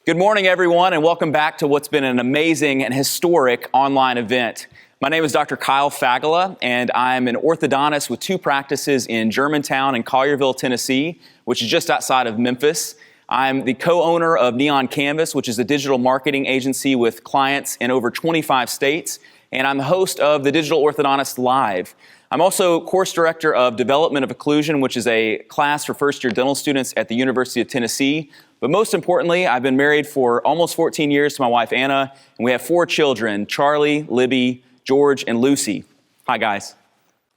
Good morning, everyone, and welcome back to what's been an amazing and historic online event. My name is Dr. Kyle Fagala, and I'm an orthodontist with 2 practices in Germantown and Collierville, Tennessee, which is just outside of Memphis. I'm the co-owner of Neon Canvas, which is a digital marketing agency with clients in over 25 states, and I'm the host of the Digital Orthodontist Live. I'm also course director of Development of Occlusion, which is a class for first-year dental students at the University of Tennessee. But most importantly, I've been married for almost 14 years to my wife, Anna, and we have 4 children, Charlie, Libby, George, and Lucy. Hi, guys.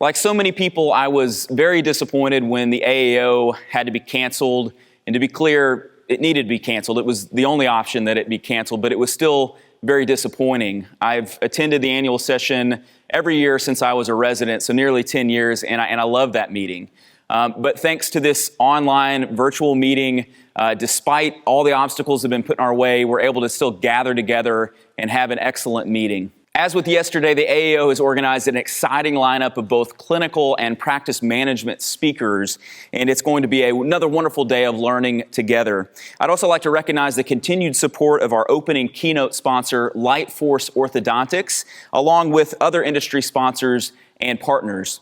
Like so many people, I was very disappointed when the AAO had to be canceled. And to be clear, it needed to be canceled. It was the only option that it be canceled, but it was still very disappointing. I've attended the annual session every year since I was a resident, so nearly 10 years, and I love that meeting. But thanks to this online virtual meeting, despite all the obstacles that have been put in our way, we're able to still gather together and have an excellent meeting. As with yesterday, the AAO has organized an exciting lineup of both clinical and practice management speakers, and it's going to be another wonderful day of learning together. I'd also like to recognize the continued support of our opening keynote sponsor, Lightforce Orthodontics, along with other industry sponsors and partners.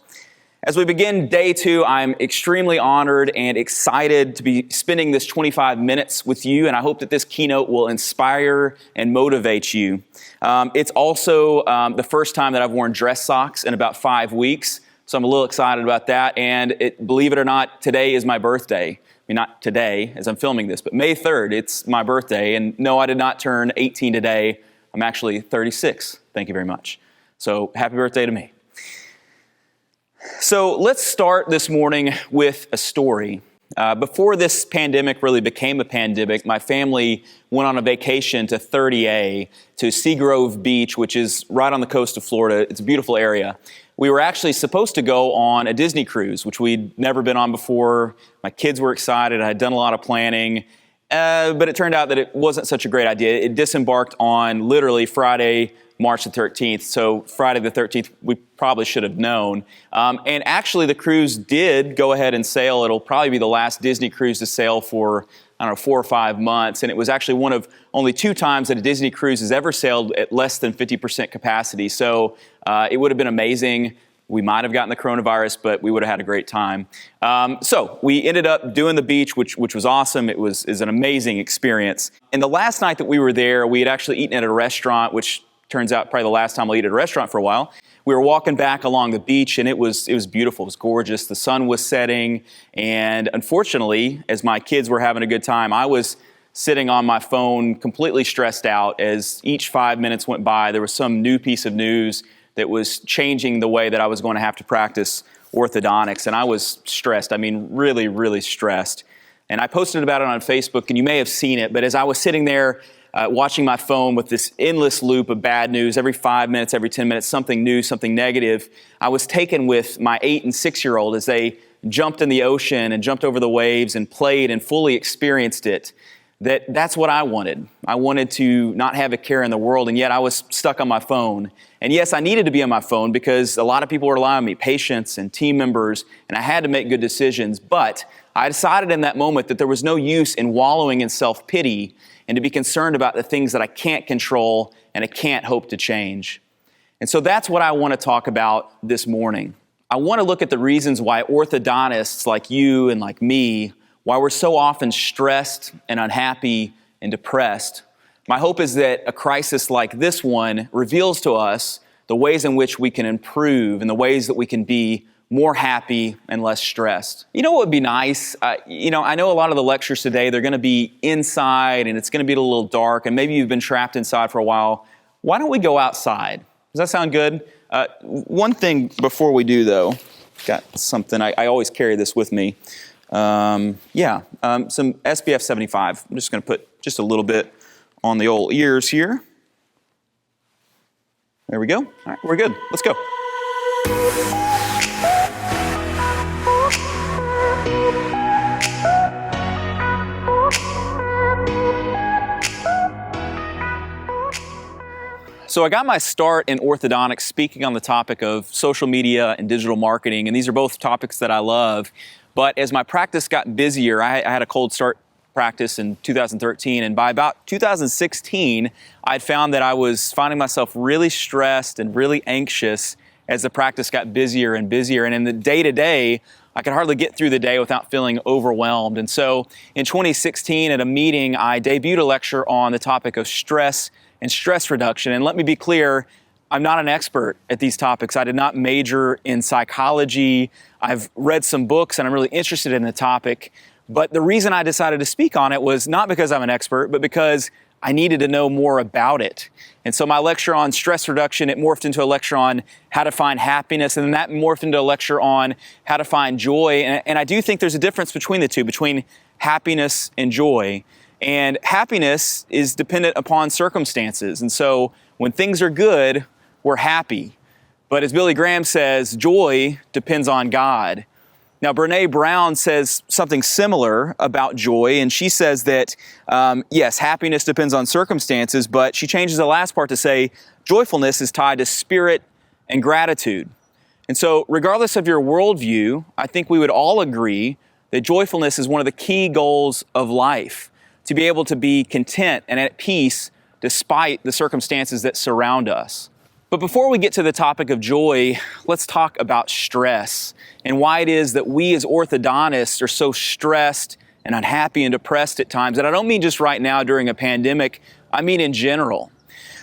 As we begin day 2, I'm extremely honored and excited to be spending this 25 minutes with you, and I hope that this keynote will inspire and motivate you. It's also the first time that I've worn dress socks in about 5 weeks, so I'm a little excited about that, and believe it or not, today is my birthday. I mean, not today as I'm filming this, but May 3rd, it's my birthday, and no, I did not turn 18 today. I'm actually 36. Thank you very much. So happy birthday to me. So let's start this morning with a story. Before this pandemic really became a pandemic, my family went on a vacation to 30A to Seagrove Beach, which is right on the coast of Florida. It's a beautiful area. We were actually supposed to go on a Disney cruise, which we'd never been on before. My kids were excited. I had done a lot of planning, but it turned out that it wasn't such a great idea. It disembarked on literally Friday, March the 13th. So Friday the 13th, we probably should have known. And actually the cruise did go ahead and sail. It'll probably be the last Disney cruise to sail for, 4 or 5 months. And it was actually one of only 2 times that a Disney cruise has ever sailed at less than 50% capacity. So it would have been amazing. We might have gotten the coronavirus, but we would have had a great time. So we ended up doing the beach, which was awesome. It was an amazing experience. And the last night that we were there, we had actually eaten at a restaurant, which turns out probably the last time I'll eat at a restaurant for a while. We were walking back along the beach, and it was beautiful. It was gorgeous. The sun was setting, and unfortunately, as my kids were having a good time, I was sitting on my phone completely stressed out. As each 5 minutes went by, there was some new piece of news that was changing the way that I was going to have to practice orthodontics, and I was stressed. I mean, really, really stressed. And I posted about it on Facebook, and you may have seen it, but as I was sitting there watching my phone with this endless loop of bad news, every 5 minutes, every 10 minutes, something new, something negative, I was taken with my 8- and 6-year-old as they jumped in the ocean and jumped over the waves and played and fully experienced it. That's what I wanted. I wanted to not have a care in the world, and yet I was stuck on my phone. And yes, I needed to be on my phone because a lot of people were relying on me, patients and team members, and I had to make good decisions. But I decided in that moment that there was no use in wallowing in self-pity and to be concerned about the things that I can't control and I can't hope to change. And so that's what I want to talk about this morning. I want to look at the reasons why orthodontists like you and like me, why we're so often stressed and unhappy and depressed. My hope is that a crisis like this one reveals to us the ways in which we can improve and the ways that we can be more happy and less stressed. You know what would be nice? I know a lot of the lectures today, they're going to be inside and it's going to be a little dark and maybe you've been trapped inside for a while. Why don't we go outside? Does that sound good? One thing before we do though, got something, I always carry this with me. Some SPF 75. I'm just going to put just a little bit on the old ears here. There we go. All right, we're good. Let's go. So I got my start in orthodontics speaking on the topic of social media and digital marketing, and these are both topics that I love. But as my practice got busier, I had a cold start practice in 2013, and by about 2016, I'd found that I was finding myself really stressed and really anxious as the practice got busier and busier. And in the day-to-day, I could hardly get through the day without feeling overwhelmed. And so in 2016 at a meeting, I debuted a lecture on the topic of stress and stress reduction. And let me be clear, I'm not an expert at these topics. I did not major in psychology. I've read some books and I'm really interested in the topic. But the reason I decided to speak on it was not because I'm an expert, but because I needed to know more about it. And so my lecture on stress reduction, it morphed into a lecture on how to find happiness, and then that morphed into a lecture on how to find joy. And I do think there's a difference between the two, between happiness and joy. And happiness is dependent upon circumstances. And so when things are good, we're happy. But as Billy Graham says, joy depends on God. Now, Brené Brown says something similar about joy, and she says that, yes, happiness depends on circumstances, but she changes the last part to say joyfulness is tied to spirit and gratitude. And so, regardless of your worldview, I think we would all agree that joyfulness is one of the key goals of life, to be able to be content and at peace despite the circumstances that surround us. But before we get to the topic of joy, let's talk about stress and why it is that we as orthodontists are so stressed and unhappy and depressed at times. And I don't mean just right now during a pandemic, I mean in general.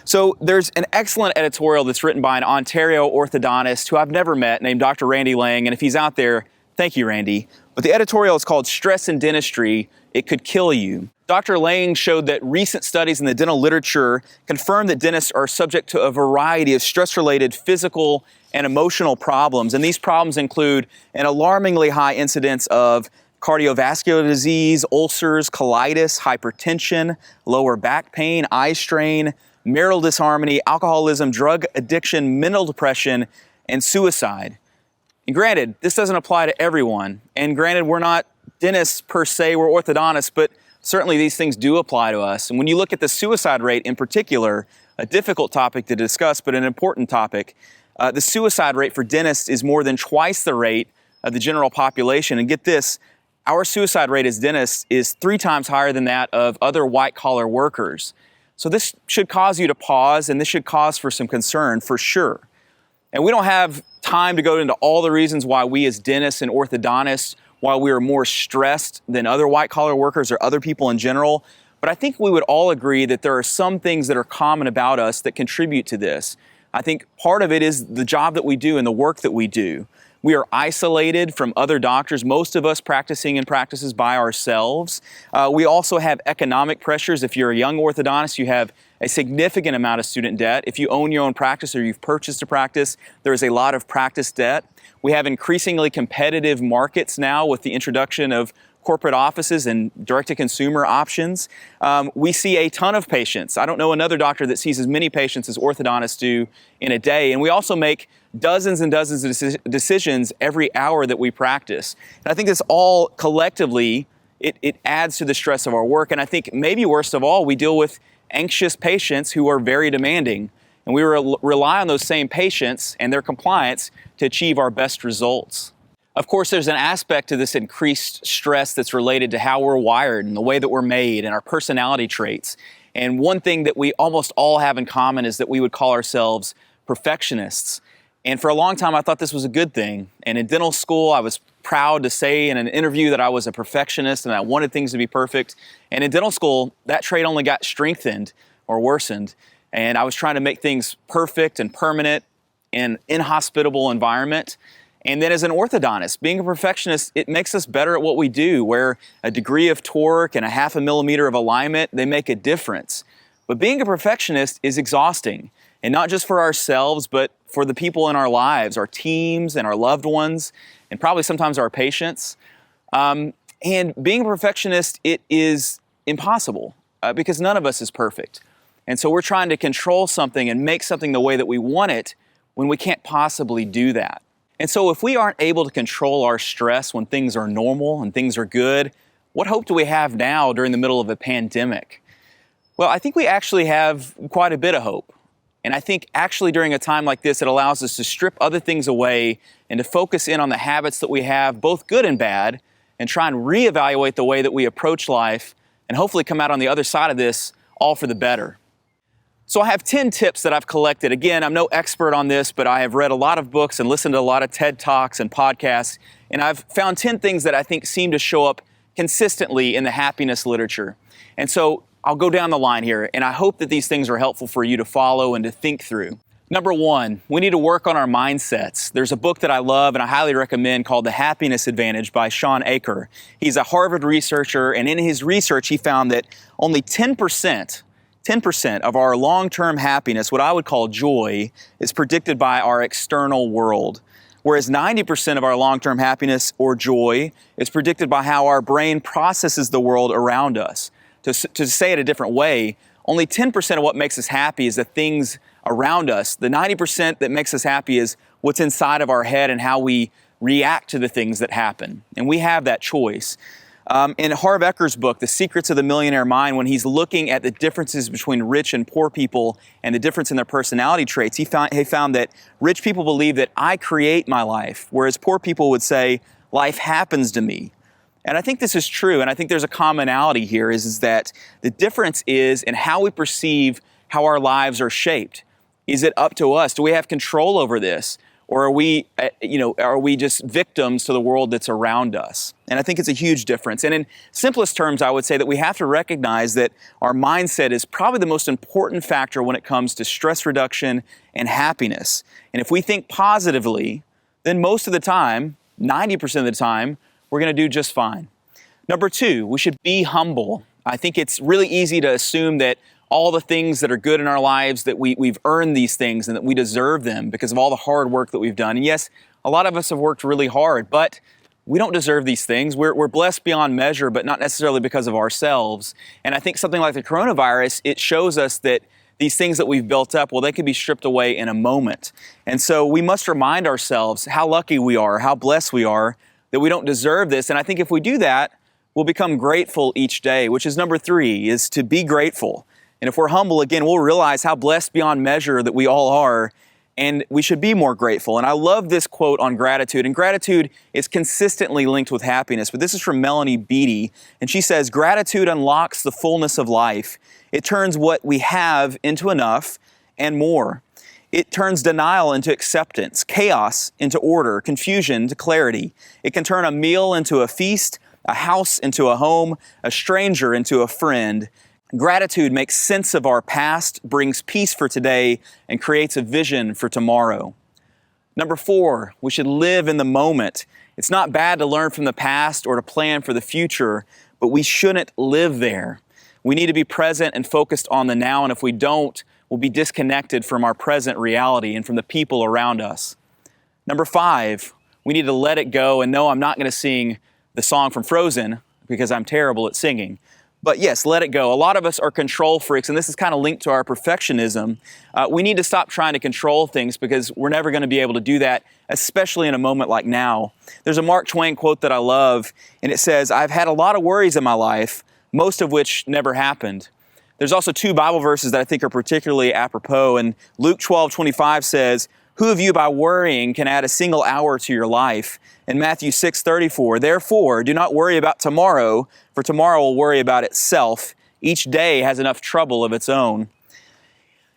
So there's an excellent editorial that's written by an Ontario orthodontist who I've never met named Dr. Randy Lang. And if he's out there, thank you, Randy. But the editorial is called Stress in Dentistry, It Could Kill You. Dr. Lang showed that recent studies in the dental literature confirm that dentists are subject to a variety of stress-related physical and emotional problems. And these problems include an alarmingly high incidence of cardiovascular disease, ulcers, colitis, hypertension, lower back pain, eye strain, marital disharmony, alcoholism, drug addiction, mental depression, and suicide. And granted, this doesn't apply to everyone. And granted, we're not dentists per se, we're orthodontists, but certainly these things do apply to us. And when you look at the suicide rate in particular, a difficult topic to discuss, but an important topic, the suicide rate for dentists is more than twice the rate of the general population. And get this, our suicide rate as dentists is 3 times higher than that of other white-collar workers. So this should cause you to pause, and this should cause for some concern for sure. And we don't have time to go into all the reasons why we as dentists and orthodontists, why we are more stressed than other white-collar workers or other people in general. But I think we would all agree that there are some things that are common about us that contribute to this. I think part of it is the job that we do and the work that we do. We are isolated from other doctors, most of us practicing in practices by ourselves. We also have economic pressures. If you're a young orthodontist, you have a significant amount of student debt. If you own your own practice or you've purchased a practice, there is a lot of practice debt. We have increasingly competitive markets now with the introduction of corporate offices and direct-to-consumer options. We see a ton of patients. I don't know another doctor that sees as many patients as orthodontists do in a day. And we also make dozens and dozens of decisions every hour that we practice. And I think this all collectively, it adds to the stress of our work. And I think maybe worst of all, we deal with anxious patients who are very demanding. And we rely on those same patients and their compliance to achieve our best results. Of course, there's an aspect to this increased stress that's related to how we're wired and the way that we're made and our personality traits. And one thing that we almost all have in common is that we would call ourselves perfectionists. And for a long time, I thought this was a good thing. And in dental school, I was proud to say in an interview that I was a perfectionist and I wanted things to be perfect. And in dental school, that trait only got strengthened or worsened. And I was trying to make things perfect and permanent in an inhospitable environment. And then as an orthodontist, being a perfectionist, it makes us better at what we do, where a degree of torque and a 0.5 millimeter of alignment, they make a difference. But being a perfectionist is exhausting, and not just for ourselves, but for the people in our lives, our teams and our loved ones, and probably sometimes our patients. And being a perfectionist, it is impossible because none of us is perfect. And so we're trying to control something and make something the way that we want it when we can't possibly do that. And so if we aren't able to control our stress when things are normal and things are good, what hope do we have now during the middle of a pandemic? Well, I think we actually have quite a bit of hope. And I think actually during a time like this, it allows us to strip other things away and to focus in on the habits that we have, both good and bad, and try and reevaluate the way that we approach life and hopefully come out on the other side of this all for the better. So I have 10 tips that I've collected. Again, I'm no expert on this, but I have read a lot of books and listened to a lot of TED Talks and podcasts, and I've found 10 things that I think seem to show up consistently in the happiness literature. And so I'll go down the line here, and I hope that these things are helpful for you to follow and to think through. Number one, we need to work on our mindsets. There's a book that I love and I highly recommend called The Happiness Advantage by Sean Aker. He's a Harvard researcher, and in his research, he found that only 10% of our long-term happiness, what I would call joy, is predicted by our external world. Whereas 90% of our long-term happiness or joy is predicted by how our brain processes the world around us. To say it a different way, only 10% of what makes us happy is the things around us. The 90% that makes us happy is what's inside of our head and how we react to the things that happen. And we have that choice. In Harv Eker's book, The Secrets of the Millionaire Mind, when he's looking at the differences between rich and poor people and the difference in their personality traits, he found that rich people believe that I create my life, whereas poor people would say, life happens to me. And I think this is true, and I think there's a commonality here, is that the difference is in how we perceive how our lives are shaped. Is it up to us? Do we have control over this? Or are we just victims to the world that's around us? And I think it's a huge difference. And in simplest terms, I would say that we have to recognize that our mindset is probably the most important factor when it comes to stress reduction and happiness. And if we think positively, then most of the time, 90% of the time, we're going to do just fine. Number two, we should be humble. I think it's really easy to assume that all the things that are good in our lives, that we've earned these things and that we deserve them because of all the hard work that we've done. And yes, a lot of us have worked really hard, but we don't deserve these things. We're blessed beyond measure, but not necessarily because of ourselves. And I think something like the coronavirus, it shows us that these things that we've built up, well, they can be stripped away in a moment. And so we must remind ourselves how lucky we are, how blessed we are, that we don't deserve this. And I think if we do that, we'll become grateful each day, which is number three, is to be grateful. And if we're humble, again, we'll realize how blessed beyond measure that we all are, and we should be more grateful. And I love this quote on gratitude, and gratitude is consistently linked with happiness, but this is from Melanie Beattie, and she says, gratitude unlocks the fullness of life. It turns what we have into enough and more. It turns denial into acceptance, chaos into order, confusion to clarity. It can turn a meal into a feast, a house into a home, a stranger into a friend. Gratitude makes sense of our past, brings peace for today, and creates a vision for tomorrow. Number four, we should live in the moment. It's not bad to learn from the past or to plan for the future, but we shouldn't live there. We need to be present and focused on the now, and if we don't, we'll be disconnected from our present reality and from the people around us. Number five, we need to let it go. And no, I'm not going to sing the song from Frozen because I'm terrible at singing. But yes, let it go. A lot of us are control freaks, and this is kind of linked to our perfectionism. We need to stop trying to control things because we're never going to be able to do that, especially in a moment like now. There's a Mark Twain quote that I love, and it says, I've had a lot of worries in my life, most of which never happened. There's also two Bible verses that I think are particularly apropos, and Luke 12:25 says, who of you by worrying can add a single hour to your life? And Matthew 6:34, therefore, do not worry about tomorrow, for tomorrow will worry about itself. Each day has enough trouble of its own.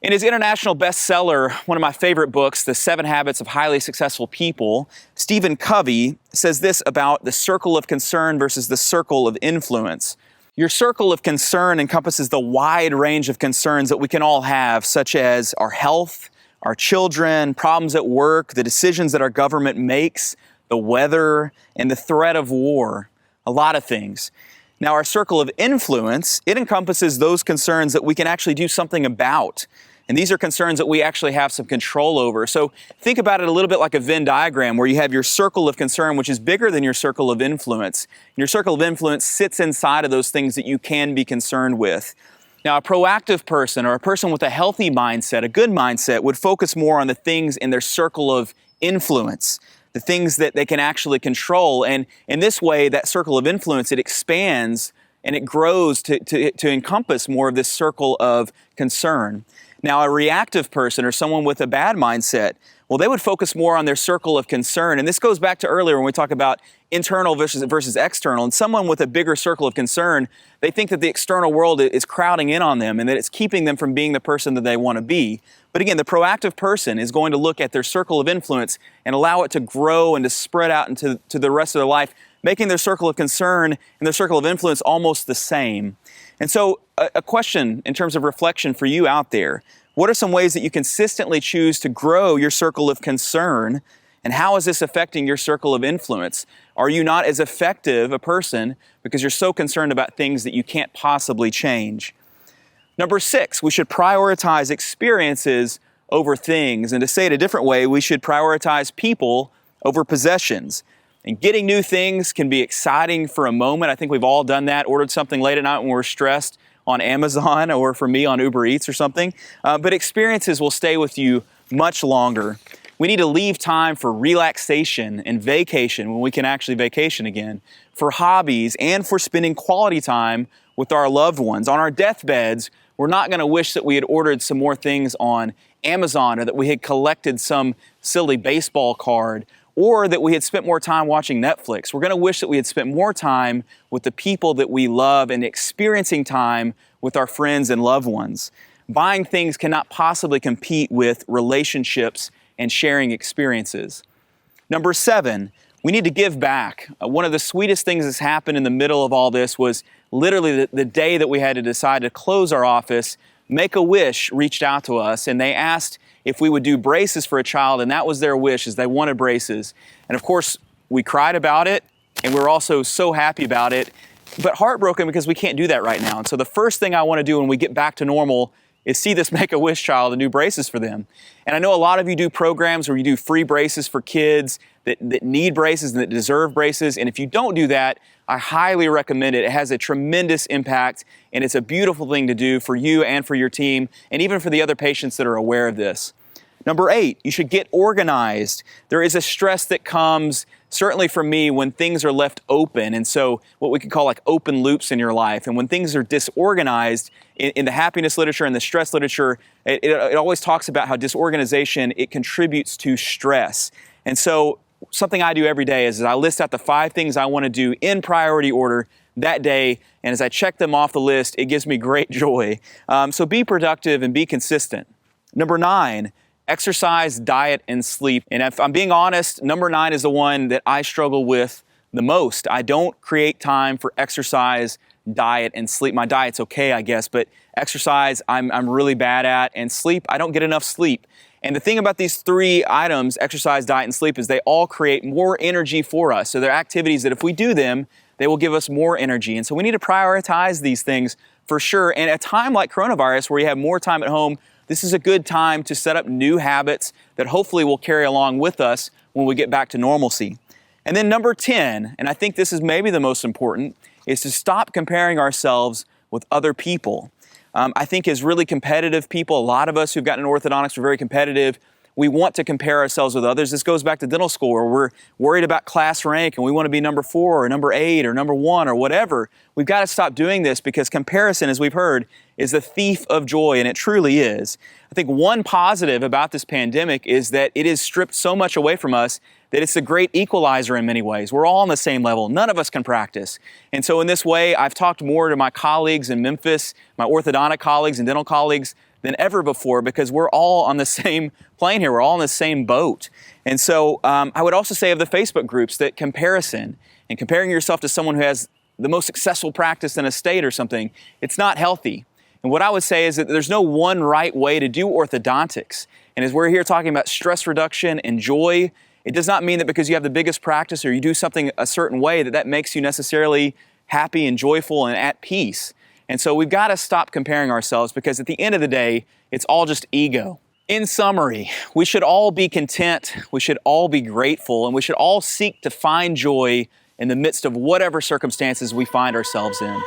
In his international bestseller, one of my favorite books, The 7 Habits of Highly Successful People, Stephen Covey says this about the circle of concern versus the circle of influence. Your circle of concern encompasses the wide range of concerns that we can all have, such as our health, our children, problems at work, the decisions that our government makes, the weather, and the threat of war, a lot of things. Now, our circle of influence, it encompasses those concerns that we can actually do something about. And these are concerns that we actually have some control over. So think about it a little bit like a Venn diagram where you have your circle of concern, which is bigger than your circle of influence. And your circle of influence sits inside of those things that you can be concerned with. Now, a proactive person or a person with a healthy mindset, a good mindset, would focus more on the things in their circle of influence, the things that they can actually control. And in this way, that circle of influence, it expands and it grows to encompass more of this circle of concern. Now, a reactive person or someone with a bad mindset Well, they would focus more on their circle of concern. And this goes back to earlier when we talk about internal versus external. And someone with a bigger circle of concern, they think that the external world is crowding in on them and that it's keeping them from being the person that they want to be. But again, the proactive person is going to look at their circle of influence and allow it to grow and to spread out into the rest of their life, making their circle of concern and their circle of influence almost the same. And so a question in terms of reflection for you out there: what are some ways that you consistently choose to grow your circle of concern? And how is this affecting your circle of influence? Are you not as effective a person because you're so concerned about things that you can't possibly change? Number 6, we should prioritize experiences over things. And to say it a different way, we should prioritize people over possessions. And getting new things can be exciting for a moment. I think we've all done that, ordered something late at night when we're stressed on Amazon, or for me on Uber Eats or something. But experiences will stay with you much longer. We need to leave time for relaxation and vacation when we can actually vacation again, for hobbies, and for spending quality time with our loved ones. On our deathbeds, we're not going to wish that we had ordered some more things on Amazon, or that we had collected some silly baseball card, or that we had spent more time watching Netflix. We're going to wish that we had spent more time with the people that we love and experiencing time with our friends and loved ones. Buying things cannot possibly compete with relationships and sharing experiences. Number 7, we need to give back. One of the sweetest things that's happened in the middle of all this was literally the day that we had to decide to close our office. Make-A-Wish reached out to us, and they asked if we would do braces for a child, and that was their wish, is they wanted braces. And of course, we cried about it, and we were also so happy about it, but heartbroken because we can't do that right now. And so the first thing I want to do when we get back to normal is see this Make-A-Wish child and do braces for them. And I know a lot of you do programs where you do free braces for kids that need braces and that deserve braces. And if you don't do that, I highly recommend it. It has a tremendous impact, and it's a beautiful thing to do for you and for your team, and even for the other patients that are aware of this. Number 8, you should get organized. There is a stress that comes, certainly for me, when things are left open. And so what we could call like open loops in your life. And when things are disorganized, in the happiness literature and the stress literature, it always talks about how disorganization, it contributes to stress. And so something I do every day is I list out the 5 things I want to do in priority order that day. And as I check them off the list, it gives me great joy. So be productive and be consistent. Number 9, exercise, diet, and sleep. And if I'm being honest, number 9 is the one that I struggle with the most. I don't create time for exercise, diet, and sleep. My diet's okay, I guess, but exercise, I'm really bad at, and sleep, I don't get enough sleep. And the thing about these 3 items, exercise, diet, and sleep, is they all create more energy for us. So they're activities that if we do them, they will give us more energy. And so we need to prioritize these things for sure. And at a time like coronavirus, where you have more time at home, this is a good time to set up new habits that hopefully will carry along with us when we get back to normalcy. And then number 10, and I think this is maybe the most important, is to stop comparing ourselves with other people. I think as really competitive people, a lot of us who've gotten into orthodontics are very competitive. We want to compare ourselves with others. This goes back to dental school, where we're worried about class rank and we want to be number 4 or number 8 or number 1 or whatever. We've got to stop doing this, because comparison, as we've heard, is the thief of joy, and it truly is. I think one positive about this pandemic is that it has stripped so much away from us that it's a great equalizer in many ways. We're all on the same level. None of us can practice. And so in this way, I've talked more to my colleagues in Memphis, my orthodontic colleagues and dental colleagues, than ever before, because we're all on the same plane here. We're all in the same boat. And so I would also say of the Facebook groups that comparison and comparing yourself to someone who has the most successful practice in a state or something, it's not healthy. And what I would say is that there's no one right way to do orthodontics. And as we're here talking about stress reduction and joy, it does not mean that because you have the biggest practice or you do something a certain way that makes you necessarily happy and joyful and at peace. And so we've got to stop comparing ourselves, because at the end of the day, it's all just ego. In summary, we should all be content, we should all be grateful, and we should all seek to find joy in the midst of whatever circumstances we find ourselves in.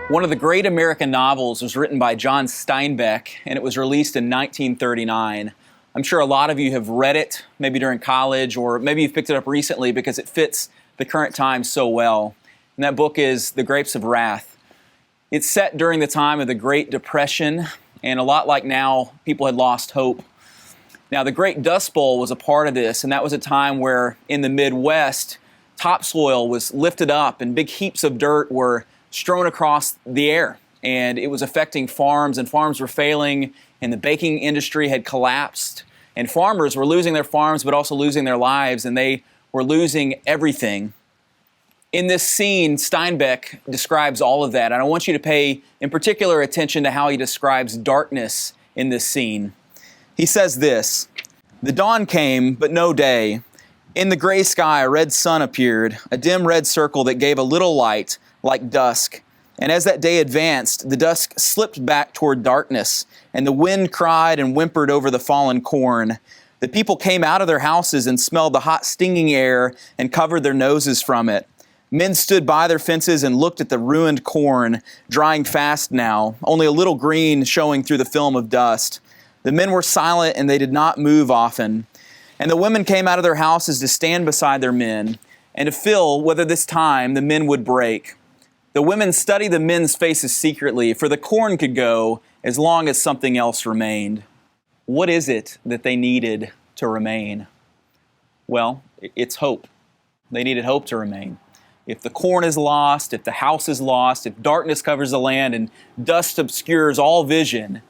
One of the great American novels was written by John Steinbeck, and it was released in 1939. I'm sure a lot of you have read it, maybe during college, or maybe you've picked it up recently because it fits the current times so well. And that book is The Grapes of Wrath. It's set during the time of the Great Depression, and a lot like now, people had lost hope. Now, the Great Dust Bowl was a part of this, and that was a time where in the Midwest, topsoil was lifted up and big heaps of dirt were strewn across the air. And it was affecting farms, and farms were failing, and the baking industry had collapsed. And farmers were losing their farms, but also losing their lives, and they were losing everything. In this scene, Steinbeck describes all of that, and I want you to pay in particular attention to how he describes darkness in this scene. He says this, "The dawn came, but no day. In the gray sky, a red sun appeared, a dim red circle that gave a little light, like dusk. And as that day advanced, the dusk slipped back toward darkness, and the wind cried and whimpered over the fallen corn. The people came out of their houses and smelled the hot, stinging air and covered their noses from it. Men stood by their fences and looked at the ruined corn, drying fast now, only a little green showing through the film of dust. The men were silent and they did not move often. And the women came out of their houses to stand beside their men and to feel whether this time the men would break. The women studied the men's faces secretly, for the corn could go as long as something else remained." What is it that they needed to remain? Well, it's hope. They needed hope to remain. If the corn is lost, if the house is lost, if darkness covers the land and dust obscures all vision,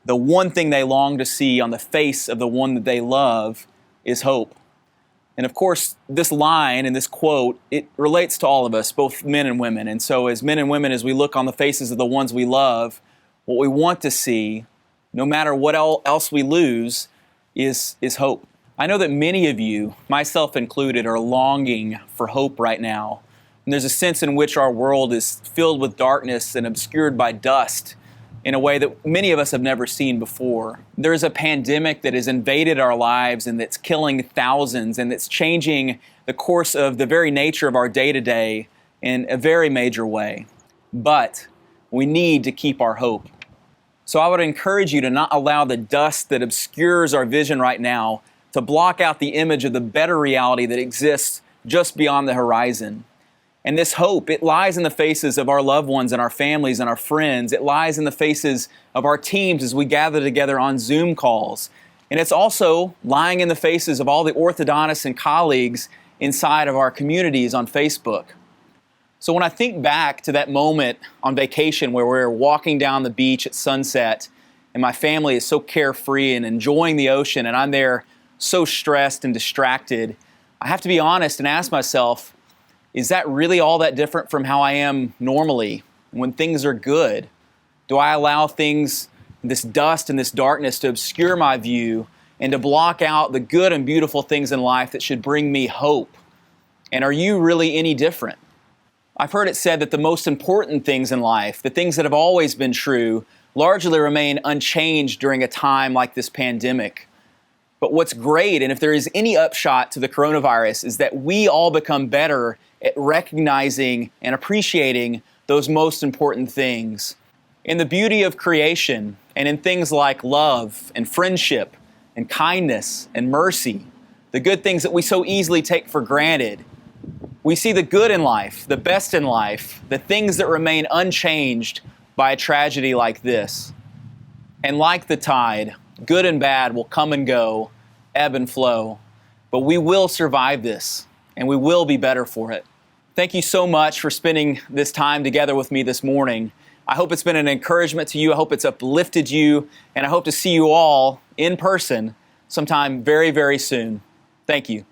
the one thing they long to see on the face of the one that they love is hope. And of course, this line and this quote, it relates to all of us, both men and women. And so as men and women, as we look on the faces of the ones we love, what we want to see, no matter what else we lose, is hope. I know that many of you, myself included, are longing for hope right now. And there's a sense in which our world is filled with darkness and obscured by dust in a way that many of us have never seen before. There's a pandemic that has invaded our lives and that's killing thousands and that's changing the course of the very nature of our day-to-day in a very major way. But we need to keep our hope. So I would encourage you to not allow the dust that obscures our vision right now to block out the image of the better reality that exists just beyond the horizon. And this hope, it lies in the faces of our loved ones and our families and our friends. It lies in the faces of our teams as we gather together on Zoom calls. And it's also lying in the faces of all the orthodontists and colleagues inside of our communities on Facebook. So when I think back to that moment on vacation where we're walking down the beach at sunset and my family is so carefree and enjoying the ocean and I'm there so stressed and distracted, I have to be honest and ask myself, is that really all that different from how I am normally when things are good? Do I allow things, this dust and this darkness, to obscure my view and to block out the good and beautiful things in life that should bring me hope? And are you really any different? I've heard it said that the most important things in life, the things that have always been true, largely remain unchanged during a time like this pandemic. But what's great, and if there is any upshot to the coronavirus, is that we all become better at recognizing and appreciating those most important things. In the beauty of creation and in things like love and friendship and kindness and mercy, the good things that we so easily take for granted, we see the good in life, the best in life, the things that remain unchanged by a tragedy like this. And like the tide, good and bad will come and go, ebb and flow, but we will survive this and we will be better for it. Thank you so much for spending this time together with me this morning. I hope it's been an encouragement to you. I hope it's uplifted you, and I hope to see you all in person sometime very, very soon. Thank you.